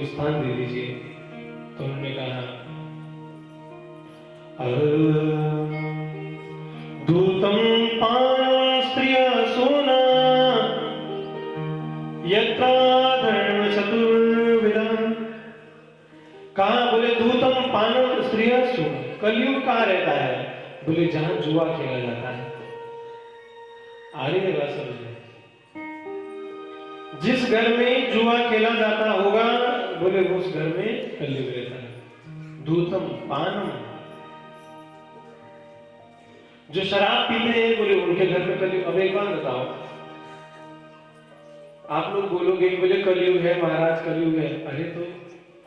स्थान दे दीजिए। तो उन्होंने कहा दूतम पान स्त्रिय सोना यत्रा धर्म चतुर्विधा। कहा बोले दूतम पान स्त्रिय सोना, कलयुग कहाँ रहता है? बोले जहां जुआ खेला जाता है। आ रही है बात समझ में? जिस घर में जुआ खेला जाता होगा बोले उस घर में कलयुग रहता है। दूतम पानम, जो शराब पीते हैं बोले उनके घर में कलयुग। अब एक बात बताओ, आप लोग बोलोगे बोले कलयुग है महाराज, कलयुग है। अरे तो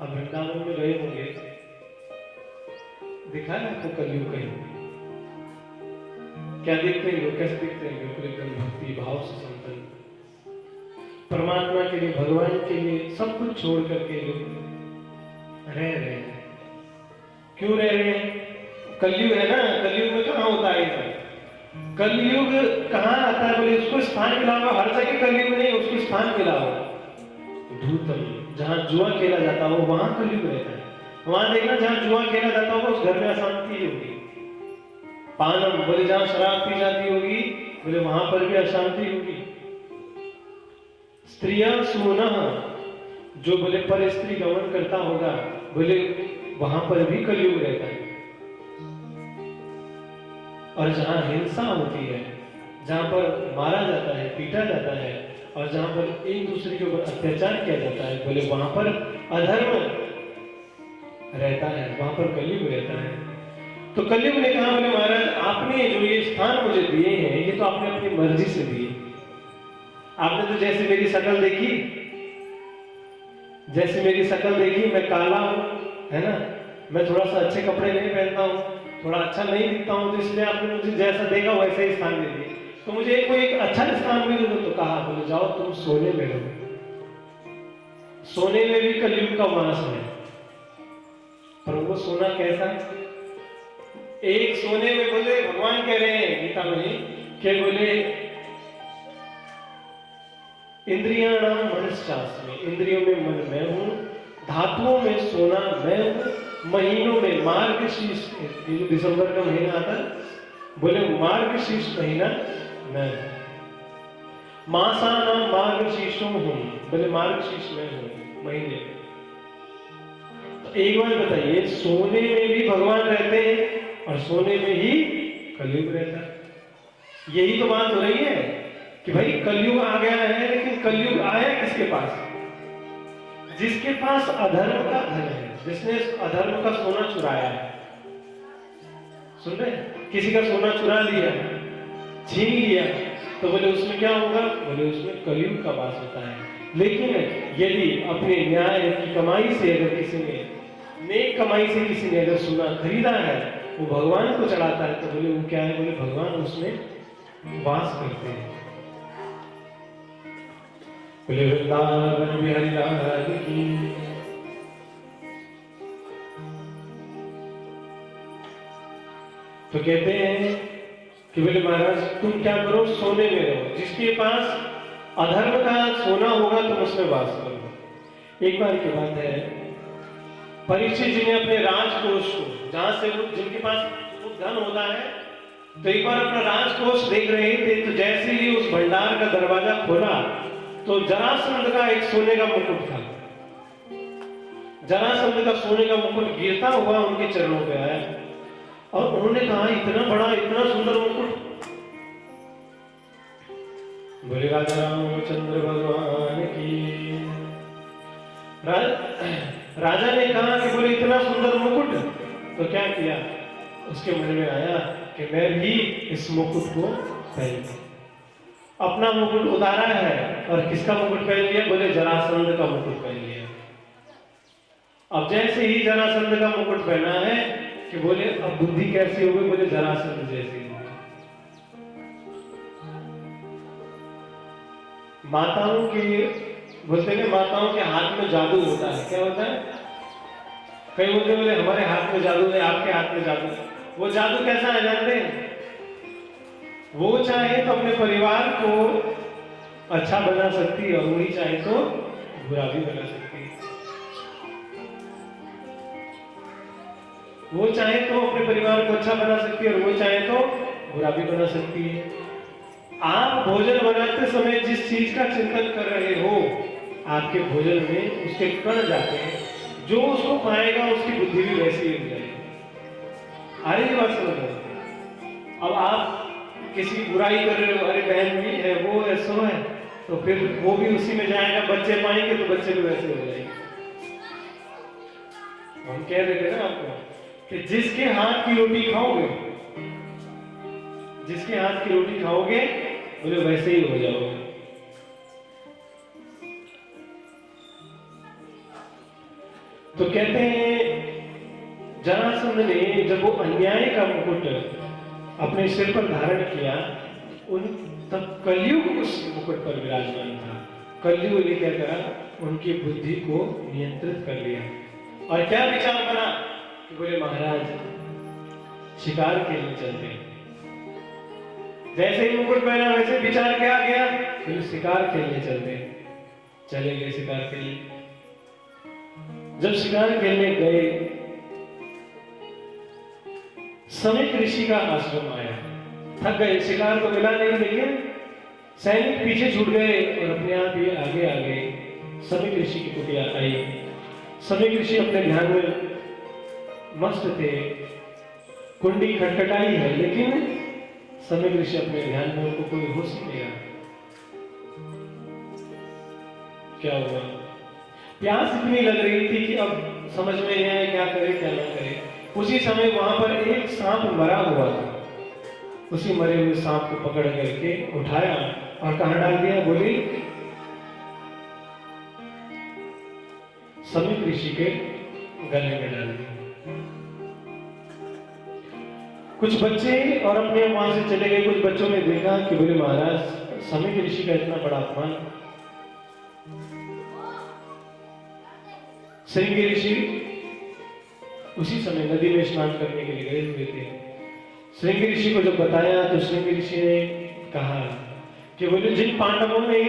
अब वृंदावन में गए होंगे, दिखा है आपको कलयुग कहीं? क्या देखते हैं लोग? कैसे दिखते हैं? बिल्कुल एकदम भक्ति भाव से संपन्न, परमात्मा के लिए, भगवान के लिए सब कुछ छोड़ करके लोग रह रहे हैं। क्यों रह रहे हैं? कलयुग है ना। कलयुग में कहाँ होता है ये? कलयुग कहाँ आता है बोले उसको स्थान मिला हुआ। हर जगह कलयुग नहीं, उसको स्थान मिला हुआ। धूतम, जहाँ जुआ खेला जाता हो वहां कलयुग रहता है। वहां देखना जहाँ जुआ खेला जाता होगा उस घर में अशांति होगी। पानम बोले जहाँ शराब पी जाती होगी बोले वहां पर भी अशांति होगी। स्त्रिया सुना, जो बोले पर स्त्री गमन करता होगा बोले वहां पर भी कलयुग रहता है। और जहां हिंसा होती है, जहां पर मारा जाता है, पीटा जाता है और जहां पर एक दूसरे के ऊपर अत्याचार किया जाता है बोले वहां पर अधर्म रहता है, वहां पर कलयुग रहता है। तो कलयुग ने कहा बोले महाराज आपने जो ये स्थान मुझे दिए हैं ये तो आपने अपनी मर्जी से दिए। आपने तो जैसे मेरी शक्ल देखी, जैसे मेरी शक्ल देखी, मैं काला हूं है ना, मैं थोड़ा सा अच्छे कपड़े नहीं पहनता हूं, थोड़ा अच्छा नहीं दिखता हूं, तो इसलिए आपने मुझे जैसा देखा वैसे ही स्थान दे दिया। तो मुझे कोई एक अच्छा स्थान मिले तो कहा बोले जाओ तुम सोने में रहो। सोने में भी कलयुग का वास है, पर वो सोना कैसा? एक सोने में बोले भगवान कह रहे हैं गीता में कि बोले इंद्रियाणाम मनश्चास्मि, इंद्रियों में मन मैं हूं, धातुओं में सोना मैं हूं, महीनों में मार्गशीर्ष, ये जो दिसंबर का महीना आता है बोले मार्गशीर्ष महीना मैं हूं। मासानाम मार्गशीर्षों हूं, बोले मार्गशीर्ष मैं हूं महीने में। तो एक बार बताइए, सोने में भी भगवान रहते हैं और सोने में ही कलयुग रहता है। यही तो बात हो रही है कि भाई कलयुग आ गया है, लेकिन कलयुग आया किसके पास? जिसके पास अधर्म का धन है, जिसने अधर्म का सोना चुराया है। सुन रहे? किसी का सोना चुरा लिया, छीन लिया, तो बोले उसमें क्या होगा? बोले उसमें कलयुग का वास होता है। लेकिन यदि अपने न्याय की कमाई से अगर किसी ने, नेक कमाई से किसी ने अगर सोना खरीदा है, वो भगवान को चढ़ाता है, तो बोले वो क्या है? बोले भगवान उसमें वास करते हैं। बोले वृंदावन बिहारी लाल की। तो कहते हैं कि बोले महाराज तुम क्या करो, सोने में रहो, जिसके पास अधर्म का सोना होगा तुम उसमें वास करो। एक बार की बात है, परीक्षित जी ने अपने राजकोष को, जहां से वो, जिनके पास वो धन होता है, तो एक बार अपना राजकोष देख रहे थे, तो जैसे ही उस भंडार का दरवाजा खोला तो जरासंध का एक सोने का मुकुट था। जरासंध का सोने का मुकुट गिरता हुआ उनके चरणों पे आया और उन्होंने कहा इतना बड़ा, इतना सुंदर मुकुट। बोले राजा रामचंद्र भगवान की। राजा ने कहा कि बोले इतना सुंदर मुकुट, तो क्या किया? उसके मन में आया कि मैं भी इस मुकुट को पहन, अपना मुकुट उतारा है और किसका मुकुट पहन लिया? बोले जरासंध का मुकुट पहन लिया। अब जैसे ही जरासंध का मुकुट पहना है कि बोले अब बुद्धि कैसी होगी? बोले जरासंध जैसी। माताओं के, बोलते हैं माताओं के हाथ में जादू होता है। क्या होता है? कई बोलते बोले हमारे हाथ में जादू है, आपके हाथ में जादू है। वो जादू कैसा है जानते हैं? वो चाहे तो अपने परिवार को अच्छा बना सकती है और वही चाहे तो बुरा भी बना सकती है। वो चाहे तो अपने परिवार को अच्छा बना सकती है और वो चाहे तो बुरा भी बना सकती है। आप भोजन बनाते समय जिस चीज का चिंतन कर रहे हो, आपके भोजन में उसके कण जाते हैं, जो उसको पाएगा उसकी बुद्धि भी वैसी ही हो जाएगी। आ रही बात समझ रहे? अब आप किसी बुराई कर रहे हो, अरे बहन भी है, वो ऐसा है, तो फिर वो भी उसी में जाएगा, बच्चे पाएंगे तो बच्चे भी वैसे हो जाएंगे। हम कह रहे थे ना आपको कि जिसके हाथ की रोटी खाओगे, जिसके हाथ की रोटी खाओगे बोले वैसे ही हो जाओगे। तो कहते हैं जरासंध ने जब वो अन्याय का मुकुट अपने सिर पर धारण किया, उन तब कलयुग उस मुकुट पर विराजमान था। कलयुग ने क्या करा, उनकी बुद्धि को नियंत्रित कर लिया। और क्या विचार बना कि बोले महाराज शिकार खेलने चलते हैं। जैसे ही मुकुट पहना वैसे विचार क्या आ गया, फिर शिकार खेलने चलते हैं। चले गए शिकार खेलने। जब शिकार खेलने गए, समीक ऋषि का आश्रम आया। थक गए, शिकार तो मिला नहीं, लेकिन सैनिक पीछे छूट गए और अपने आप ही आगे आ गए। समीक ऋषि की कुटिया आई। समीक ऋषि अपने ध्यान में मस्त थे। कुंडी खटखटाई है, लेकिन समीक ऋषि अपने ध्यान में, उनको कोई होश नहीं आया। क्या हुआ? प्यास इतनी लग रही थी कि अब समझ में नहीं आया क्या करे क्या ना करे। उसी समय वहां पर एक सांप मरा हुआ था। उसी मरे हुए सांप को पकड़ करके उठाया और कहां डाल दिया? बोली समीक ऋषि के गले में डाल दिया। कुछ बच्चे और अपने वहां से चले गए। कुछ बच्चों ने देखा कि बोले महाराज समीक ऋषि का इतना बड़ा अपमान। श्रृंगी ऋषि उसी समय नदी में स्नान करने के लिए गए हुए थे। श्रृंगी ऋषि को जब बताया तो श्रृंगी ऋषि ने कहा कि बोले जिन पांडवों ने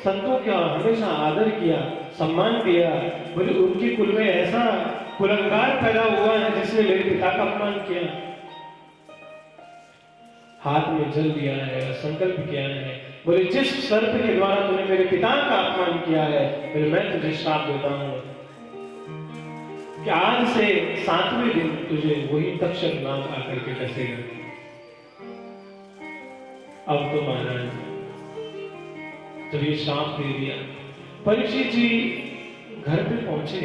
संतों का हमेशा आदर किया, सम्मान दिया, बोले उनके कुल में ऐसा कुलंगार पैदा हुआ है जिसने मेरे पिता का अपमान किया। हाथ में जल लिया है, संकल्प किया है, बोले जिस सर्प के द्वारा तूने मेरे पिता का अपमान किया है, बोले मैं तुझे श्राप देता हूं कि आज से 7वें दिन तुझे वही तक्षक नाग आकर के डसेगा। अब तो महाराज जब ये श्राप दे दिया, परीक्षित जी घर पे पहुंचे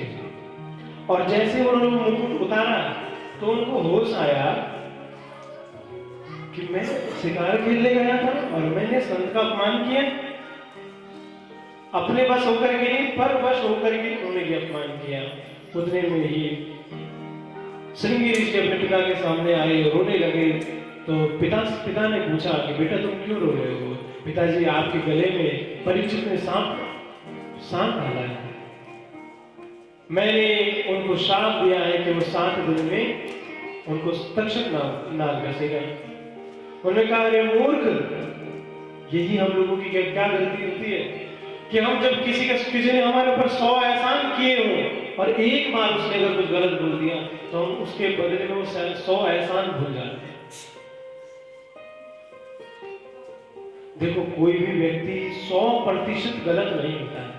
और जैसे उन्होंने मुकुट उतारा तो उनको होश आया कि मैं शिकार खेलने गया था और मैंने संत का अपमान किया। अपने बस होकर के नहीं, पर बस होकर के उन्होंने ये अपमान किया। उतने में ही श्रृंगी ऋषि अपने पिता के सामने आए, रोने लगे। तो पिता ने पूछा कि बेटा तुम क्यों रो रहे हो? पिताजी आपके गले में परीक्षित ने सांप डाला है। मैंने उनको श्राप दिया है कि वो 7 दिन में उनको तक्षक नाग डसेगा। उन्होंने कहा अरे मूर्ख, यही हम लोगों की क्या गलती होती है कि हम जब किसी ने हमारे ऊपर 100 एहसान किए हो और एक बार उसने अगर कुछ गलत बोल दिया तो हम उसके बदले में वो 100 एहसान भूल जाते हैं। देखो कोई भी व्यक्ति 100% गलत नहीं होता है।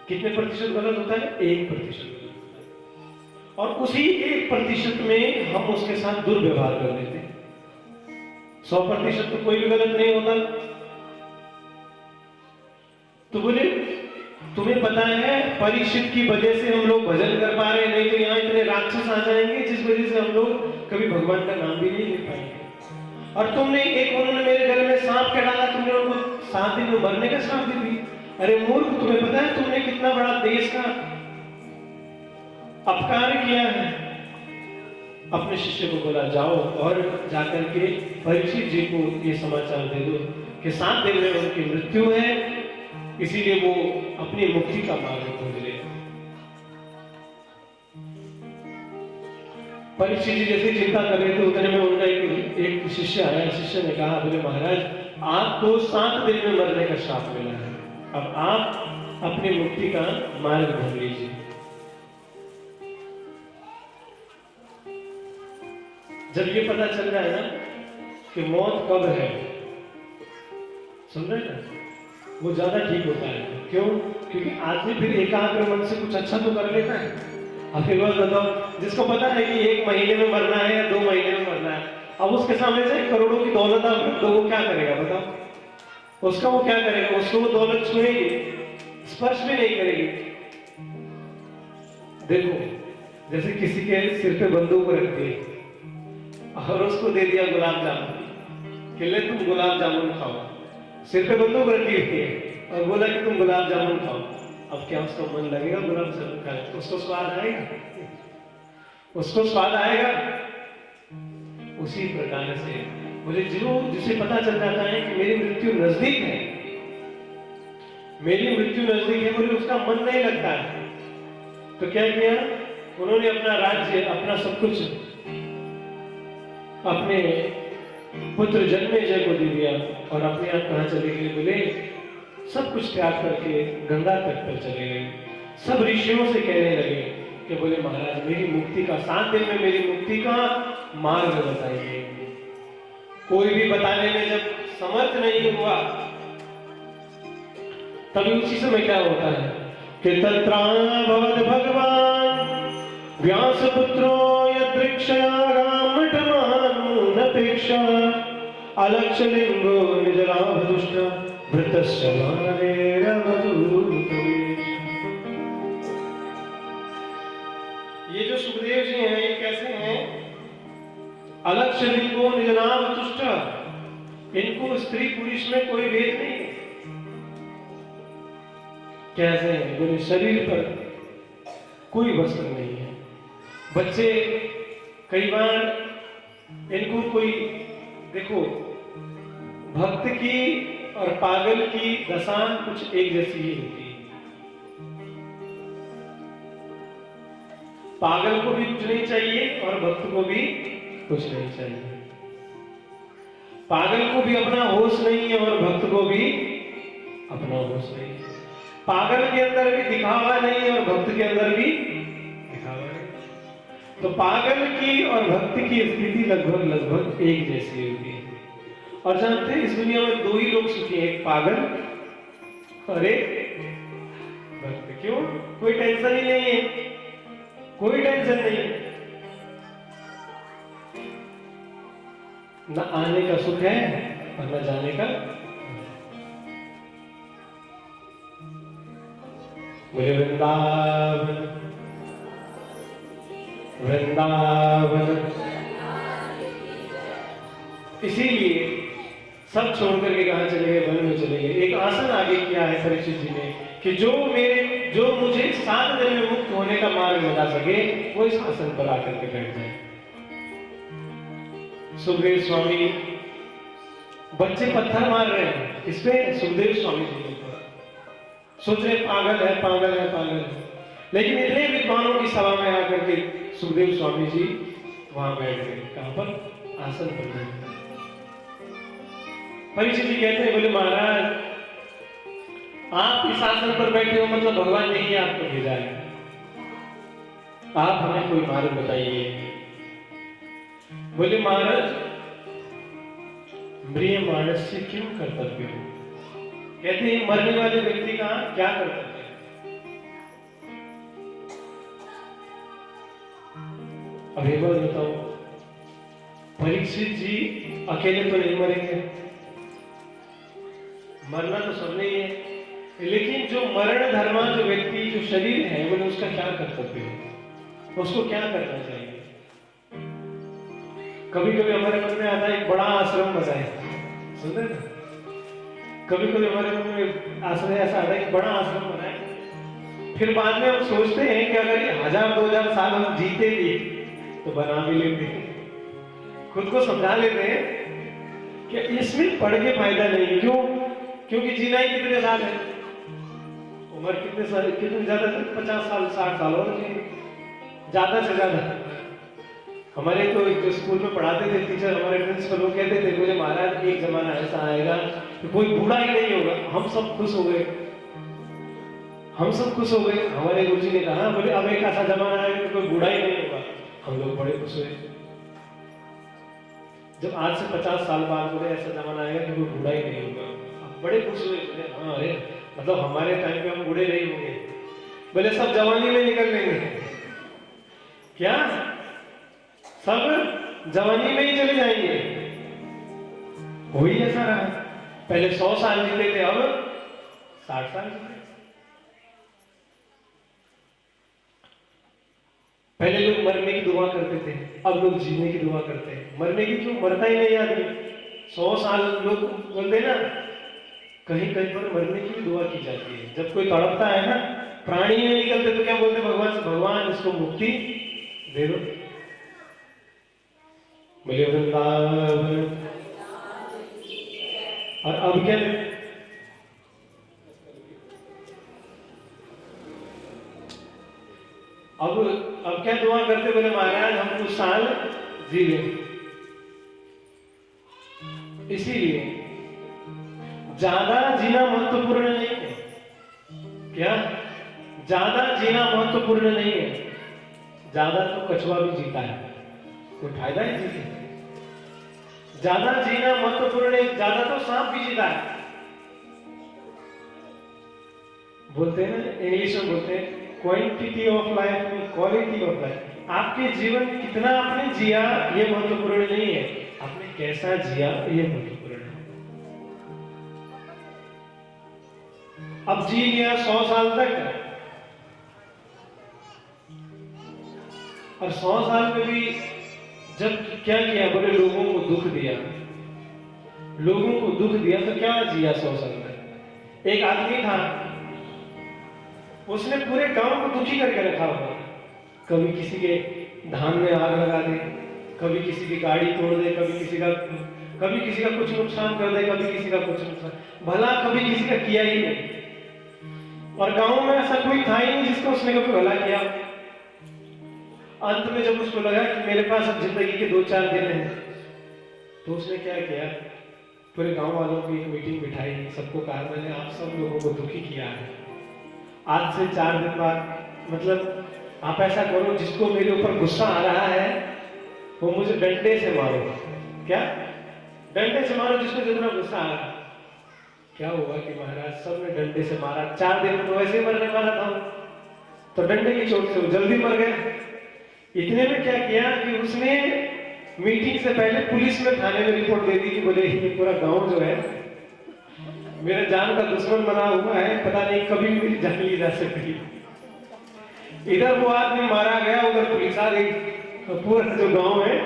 कितने प्रतिशत गलत होता है? 1% गलत होता है। और उसी 1% में हम उसके साथ दुर्व्यवहार कर देते हैं। 100% तो कोई भी गलत नहीं होता। तो बोले तुम्हें पता है परीक्षित की वजह से हम लोग भजन कर पा रहे, नहीं तो यहाँ इतने राक्षस आ जाएंगे जिस वजह से हम लोग कभी भगवान का नाम भी नहीं ले पाएंगे। और तुमने उन्होंने मेरे गले में सांप क्या डाला, तुमने उनको 7 दिन में मरने का श्राप दे दी। अरे मूर्ख, तुम्हें पता है तुमने कितना बड़ा देश का अपकार किया है। अपने शिष्य को बोला जाओ और जाकर के परीक्षित जी को ये समाचार दे दो कि 7 दिन में उनकी मृत्यु है, इसीलिए वो अपनी मुक्ति का मार्ग खोज ले। परीक्षित जी जैसे चिंता कर रहे थे उतने में उनका एक शिष्य आया। शिष्य ने कहा बोले महाराज आपको 7 दिन में मरने का श्राप मिला है, अब आप अपनी मुक्ति का मार्ग ढूंढ लीजिए। जब ये पता चल जाए ना कि मौत कब है, सुन रहे ना, वो ज्यादा ठीक होता है। क्यों? क्योंकि आदमी फिर एकाग्र मन से कुछ अच्छा तो कर लेता है। अब एक बात बताओ, जिसको पता है कि 1 महीने में मरना है या 2 महीने में मरना है, अब उसके सामने से करोड़ों की दौलत आप रख दो, वो क्या करेगा बताओ? उसका वो क्या करेगा? उसको वो दौलत छुएगी, स्पर्श भी नहीं करेगी। देखो, जैसे किसी के सिर पे बंदूक रख दी और उसको दे दिया गुलाब जामुन कि ले तुम गुलाब जामुन खाओ, सिर पे बंदूक रखी हुई है और बोला कि तुम गुलाब जामुन खाओ। अब क्या उसका मन लगेगा गुलाब जामुन खाने? उसको स्वाद आएगा? उसको स्वाद आएगा? उसी प्रकार से मुझे जिसे पता चल जाता है कि मेरी मृत्यु नजदीक है, मेरी मृत्यु नजदीक है, मुझे उसका मन नहीं लगता है, तो क्या किया उन्होंने? अपना राज्य, अपना सब कुछ अपने पुत्र जन्मेजय को दे दिया और अपने आप कहां चले गए? बोले सब कुछ त्याग करके गंगा तट पर चले गए। सब ऋषियों से कहने लगे कि बोले महाराज मेरी मुक्ति का 7 दिन में मेरी मुक्ति का मार्ग बताइए। कोई भी बताने में जब समर्थ नहीं हुआ, तभी उसी समय क्या होता है कि तत्राभवद भगवान व्यास पुत्रो यदृक्षयागामठमानूनपेक्षा अलक्ष्य लिंगो निजलाभदुष्ट भृतस्य मानवेरवधूतवेश। ये जो सुखदेव जी हैं, ये कैसे हैं? अलक्ष्य लिंगो निजलाभदुष्ट, इनको स्त्री पुरुष में कोई भेद नहीं है। कैसे हैं? बोले शरीर पर कोई वस्त्र नहीं है। बच्चे कई बार इनको कोई, देखो भक्त की और पागल की दशा कुछ एक जैसी ही होती है। पागल को भी कुछ नहीं चाहिए और भक्त को भी कुछ नहीं चाहिए। पागल को भी अपना होश नहीं है और भक्त को भी अपना होश नहीं है। पागल के अंदर भी दिखावा नहीं है और भक्त के अंदर भी दिखावा नहीं। तो पागल की और भक्त की स्थिति लगभग लगभग एक जैसी होती है। और जानते हैं इस दुनिया में 2 ही लोग सुखी हैं, एक पागल और एक भक्त। क्यों? कोई टेंशन ही नहीं है, कोई टेंशन नहीं है। न आने का सुख है और न जाने का। बोले वृंदावन वृंदावन। इसीलिए सब छोड़ करके कहां चले गए? वन में चले गए। एक आसन आगे किया है परीक्षित जी ने कि जो मुझे 7 दिन में मुक्त होने का मार्ग बता सके वो इस आसन पर आकर के बैठ जाए। सुखदेव स्वामी, बच्चे पत्थर मार रहे हैं इस पे सुखदेव स्वामी जी के ऊपर, सोच रहे पागल है पागल है पागल है। लेकिन इतने विद्वानों की सभा में आकर के सुखदेव स्वामी जी वहां बैठ गए। कहां पर? आसन पर बैठ गए। परीक्षित जी कहते हैं, बोले महाराज आप इस आसन पर बैठे हो मतलब भगवान ने ही आपको भेजा है, आप हमें कोई मार्ग बताइए। बोले महाराज म्रिय मानस से क्यों कर्तव्य हो? कहते हैं मरने वाले व्यक्ति का क्या कर्तव्य है? अब एक बार बताओ, परीक्षित जी अकेले तो नहीं मरेंगे, मरना तो सबने ही है। लेकिन जो मरण धर्मा जो व्यक्ति जो शरीर है बोले उसका क्या कर्तव्य है, उसको क्या करना चाहिए? कभी कभी हमारे मन में आता है एक बड़ा आश्रम बनाए, सुन रहे ना? कभी कभी हमारे मन में आश्रय ऐसा आता है कि बड़ा आश्रम बनाए, फिर बाद में हम सोचते हैं कि अगर 1000-2000 साल हम जीते भी तो बना भी लेते हैं, खुद को समझा लेते हैं कि इसमें पढ़ के फायदा नहीं। क्यों? क्योंकि जीना ही कितने साल है, उम्र कितने साल, कितने ज्यादा 50 साल 60 साल और ज्यादा से ज्यादा। हमारे तो जो स्कूल में पढ़ाते थे टीचर, हमारे प्रिंसिपल, वो कहते थे मुझे महाराज एक जमाना ऐसा आएगा कि कोई बूढ़ा ही नहीं होगा। हम सब खुश हो गए, हम सब खुश हो गए। हमारे गुरुजी ने कहा बोले अब एक ऐसा जमाना आएगा कि कोई बूढ़ा ही नहीं होगा। हम लोग बड़े खुश हुए। जब आज से 50 साल बाद बोले ऐसा जमाना आएगा कि कोई बूढ़ा ही नहीं होगा, अब बड़े खुश हुए, बोले हाँ अरे मतलब हमारे टाइम पे हम बूढ़े नहीं होंगे, बोले सब जवानी में निकल लेंगे। क्या सब जवानी में ही चले जाएंगे? वही ऐसा रहा, पहले 100 साल जीते थे, अब 60 साल जीते। पहले लोग मरने की दुआ करते थे, अब लोग जीने की दुआ करते हैं। मरने की क्यों, मरता ही नहीं आदमी। 100 साल लोग बोलते ना, कहीं कहीं पर मरने की भी दुआ की जाती है। जब कोई तड़पता है ना, प्राणी नहीं निकलते, तो क्या बोलते भगवान से, भगवान इसको मुक्ति दे दो। बोले वृंदावन। और अब क्या, अब क्या दुआ करते, बोले महाराज हम कुछ साल जी लें। इसीलिए ज्यादा जीना महत्वपूर्ण नहीं है। क्या ज्यादा जीना महत्वपूर्ण नहीं है? ज्यादा तो कछुआ भी जीता है, कोई फायदा ही जीते। ज्यादा जीना महत्वपूर्ण नहीं, ज्यादा तो सांप भी जीता है। बोलते हैं ना, इंग्लिश में बोलते हैं क्वांटिटी ऑफ लाइफ में क्वालिटी ऑफ लाइफ। आपके जीवन में कितना आपने जिया ये महत्वपूर्ण नहीं है, आपने कैसा जिया ये महत्वपूर्ण है। अब जी लिया 100 साल तक, और 100 साल में भी जब क्या किया, बोले लोगों को दुख दिया। लोगों को दुख दिया तो क्या जिया 100 साल तक? एक आदमी था, उसने पूरे गांव को दुखी करके रखा हुआ। कभी किसी के धान में आग लगा दे, कभी किसी की गाड़ी तोड़ दे, कभी किसी का कुछ नुकसान कर दे, कभी किसी का कुछ नुकसान, भला कभी किसी का किया ही नहीं। और गांव में ऐसा कोई था ही नहीं जिसको उसने कभी भला किया। अंत में जब उसको लगा कि मेरे पास अब जिंदगी के 2-4 दिन हैं, तो उसने क्या किया, पूरे गांव वालों की एक मीटिंग बिठाई, सबको कहा मैंने आप सब लोगों को दुखी किया है, आज से 4 दिन बाद मतलब आप ऐसा करो, जिसको मेरे ऊपर गुस्सा आ रहा है वो मुझे डंडे से मारो। क्या डंडे से मारो जिसको जितना गुस्सा आ रहा है। क्या हुआ कि महाराज सबने डंडे से मारा। 4 दिन में तो वैसे ही मरने वाला था, तो डंडे की चोट से वो जल्दी मर गया। इतने में क्या किया कि उसने मीटिंग से पहले पुलिस में, थाने में रिपोर्ट दे दी कि बोले ये पूरा गांव जो है मेरे जान का दुश्मन बना हुआ है, पता नहीं कभी भी मेरी जान ली जा सकती। इधर वो आदमी मारा गया, उधर पुलिस आ गई, तो पूरा जो गांव है,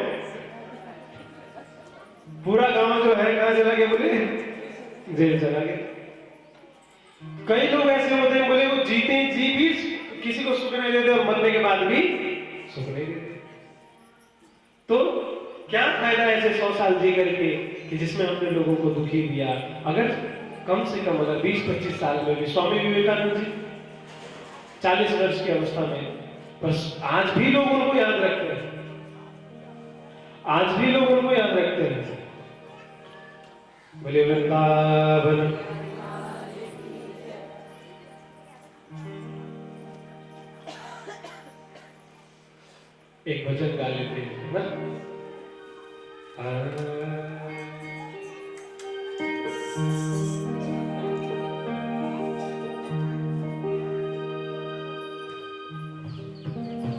पूरा गांव जो है कहां चला गया, बोले जेल चला गया। कई लोग ऐसे होते हैं, बोले वो जीते जी भी किसी को सुख नहीं देते और मरने के बाद भी सुख नहीं देते। तो क्या फायदा ऐसे 100 साल जी करके कि जिसमें हमने लोगों को दुखी दिया। अगर कम से कम अगर 20-25 साल में भी, स्वामी विवेकानंद जी 40 वर्ष की अवस्था में, बस आज भी लोग उनको याद रखते हैं, आज भी लोग उनको याद रखते हैं। बोले वृंदावन। एक भजन गा लेते हैं ना।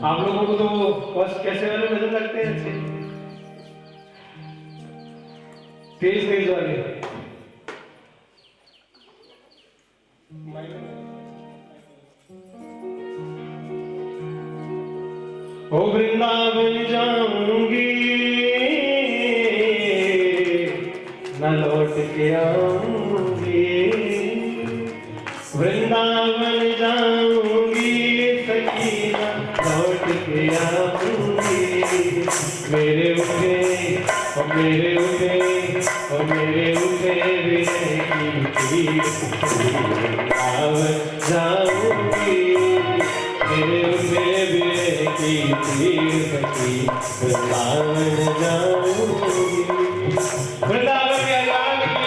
आप लोगों को तो बस कैसे वाले भजन लगते हैं, अच्छे तेज तेज वाले। ओ वृंदावन जाऊंगी न लौट के आऊंगी, वृंदावन जाऊंगी सखी न लौट के आऊंगी। मेरे उठे और मेरे उठे और मेरे उठे वृंदावन जाऊंगी, मेरे उठे की तीर सखी वृंदावन जाऊंगी। वृंदावन के अलाल की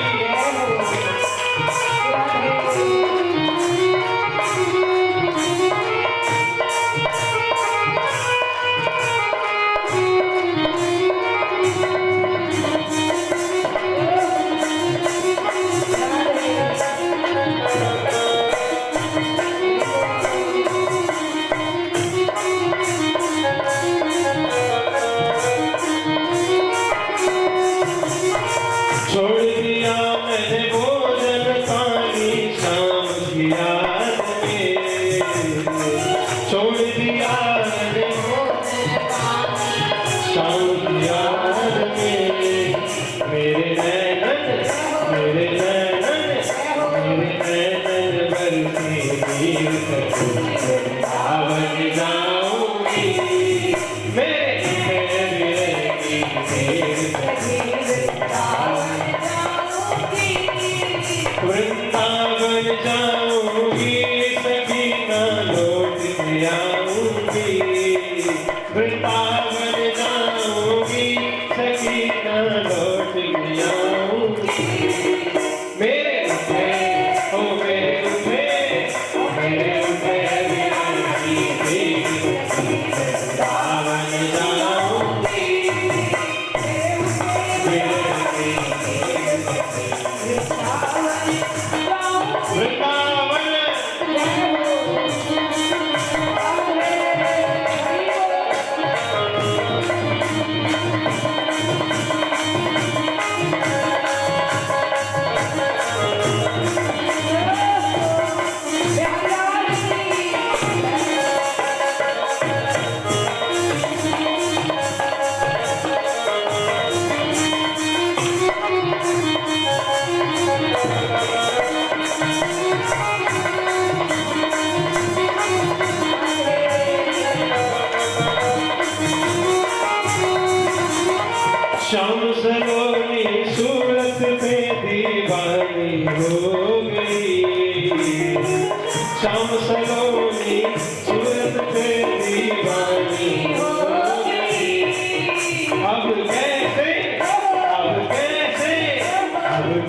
वृंदावन जाऊंगी सखी ना लौट के आऊंगी मेरे उठे ओ मेरे उठे विरही वृंदावन जाऊंगी वृंदावन श्याम सलोनी सूरत पे दीवानी हो गई श्याम सलोनी सूरत पे दीवानी हो गई अब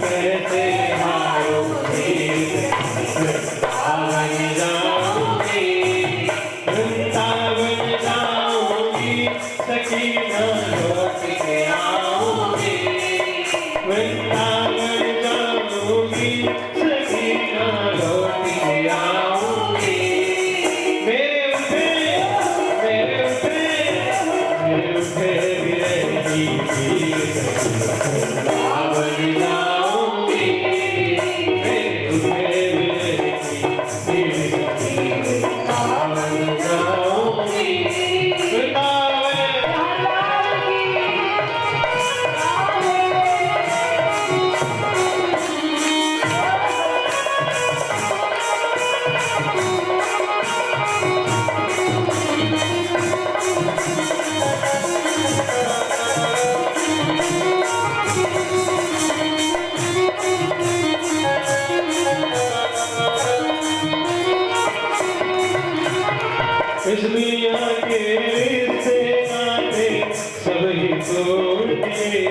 कैसे हारोगी वृंदावन जाऊंगी सखी ना लौट के आऊंगी वृंदावन जाऊंगी सखी ना लौट के आऊंगी मेरे उठे विरही वृंदावन जाऊंगी मेरे उठे विरही वृंदावन जाऊंगी इस दुनिया के रिश्ते नाते सब ही तोड़ दिए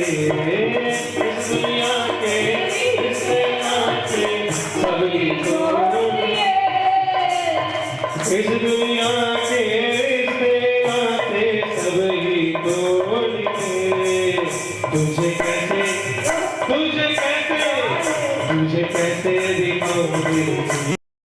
इस दुनिया के रिश्ते नाते सब ही तोड़ दिए इस दुनिया